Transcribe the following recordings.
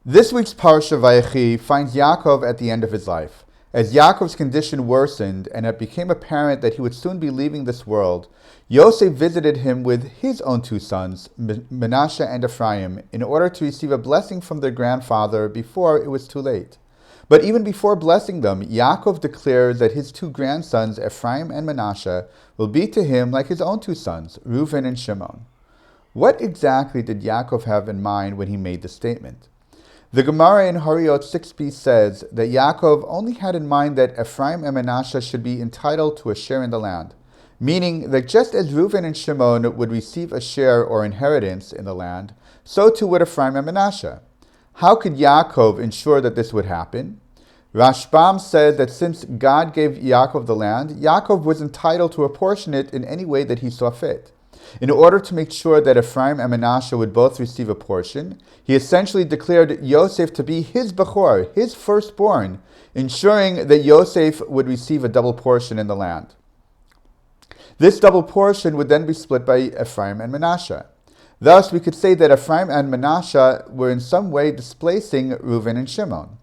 This week's Parsha VayChi finds Yaakov at the end of his life. As Yaakov's condition worsened and it became apparent that he would soon be leaving this world, Yosef visited him with his own two sons, Manasseh and Ephraim, in order to receive a blessing from their grandfather before it was too late. But even before blessing them, Yaakov declared that his two grandsons, Ephraim and Manasseh, will be to him like his own two sons, Reuven and Shimon. What exactly did Yaakov have in mind when he made this statement? The Gemara in Horiot 6b says that Yaakov only had in mind that Ephraim and Manasseh should be entitled to a share in the land, meaning that just as Reuven and Shimon would receive a share or inheritance in the land, so too would Ephraim and Manasseh. How could Yaakov ensure that this would happen? Rashbam said that since God gave Yaakov the land, Yaakov was entitled to apportion it in any way that he saw fit. In order to make sure that Ephraim and Manasseh would both receive a portion, he essentially declared Yosef to be his Bechor, his firstborn, ensuring that Yosef would receive a double portion in the land. This double portion would then be split by Ephraim and Manasseh. Thus, we could say that Ephraim and Manasseh were in some way displacing Reuven and Shimon.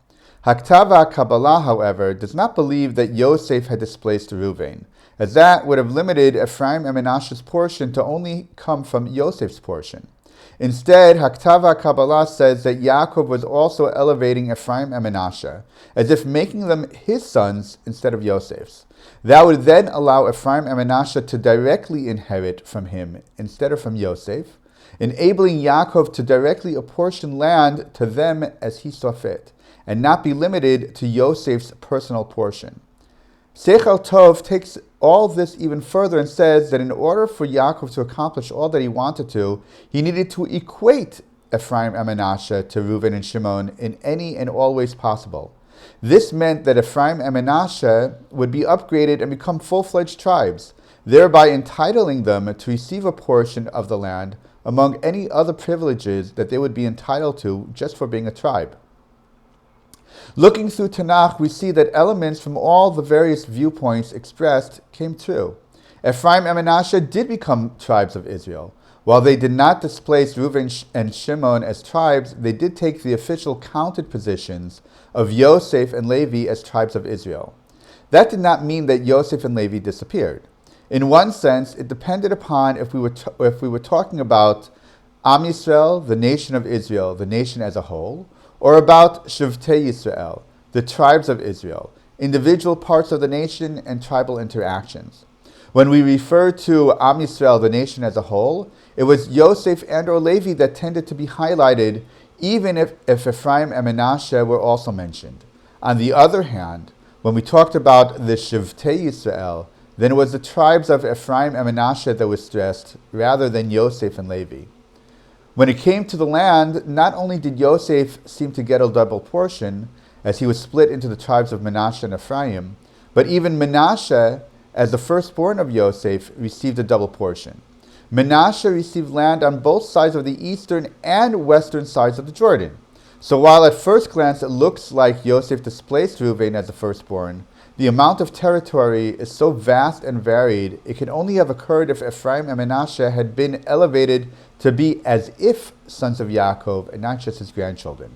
Haktava Kabbalah, however, does not believe that Yosef had displaced Reuven, as that would have limited Ephraim and Manasseh's portion to only come from Yosef's portion. Instead, Haktava Kabbalah says that Yaakov was also elevating Ephraim and Manasseh, as if making them his sons instead of Yosef's. That would then allow Ephraim and Manasseh to directly inherit from him instead of from Yosef, enabling Yaakov to directly apportion land to them as he saw fit, and not be limited to Yosef's personal portion. Seichel Tov takes all this even further and says that in order for Yaakov to accomplish all that he wanted to, he needed to equate Ephraim and Manasseh to Reuven and Shimon in any and all ways possible. This meant that Ephraim and Manasseh would be upgraded and become full-fledged tribes, thereby entitling them to receive a portion of the land among any other privileges that they would be entitled to just for being a tribe. Looking through Tanakh, we see that elements from all the various viewpoints expressed came true. Ephraim and Manasseh did become tribes of Israel. While they did not displace Reuven and Shimon as tribes, they did take the official counted positions of Yosef and Levi as tribes of Israel. That did not mean that Yosef and Levi disappeared. In one sense, it depended upon if we were talking about Am Yisrael, the nation of Israel, the nation as a whole, or about Shivtei Yisrael, the tribes of Israel, individual parts of the nation and tribal interactions. When we refer to Am Yisrael, the nation as a whole, it was Yosef and or Levi that tended to be highlighted, even if Ephraim and Manasseh were also mentioned. On the other hand, when we talked about the Shivtei Yisrael, then it was the tribes of Ephraim and Manasseh that was stressed, rather than Yosef and Levi. When it came to the land, not only did Yosef seem to get a double portion, as he was split into the tribes of Manasseh and Ephraim, but even Manasseh, as the firstborn of Yosef, received a double portion. Manasseh received land on both sides of the eastern and western sides of the Jordan. So while at first glance it looks like Yosef displaced Reuven as the firstborn, the amount of territory is so vast and varied, it can only have occurred if Ephraim and Manasseh had been elevated to be as if sons of Yaakov and not just his grandchildren.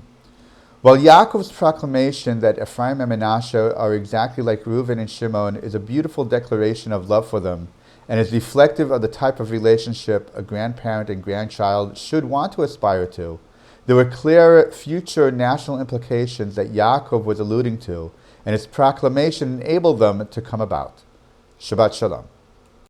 While Yaakov's proclamation that Ephraim and Manasseh are exactly like Reuven and Shimon is a beautiful declaration of love for them and is reflective of the type of relationship a grandparent and grandchild should want to aspire to, there were clear future national implications that Yaakov was alluding to, and his proclamation enabled them to come about. Shabbat Shalom.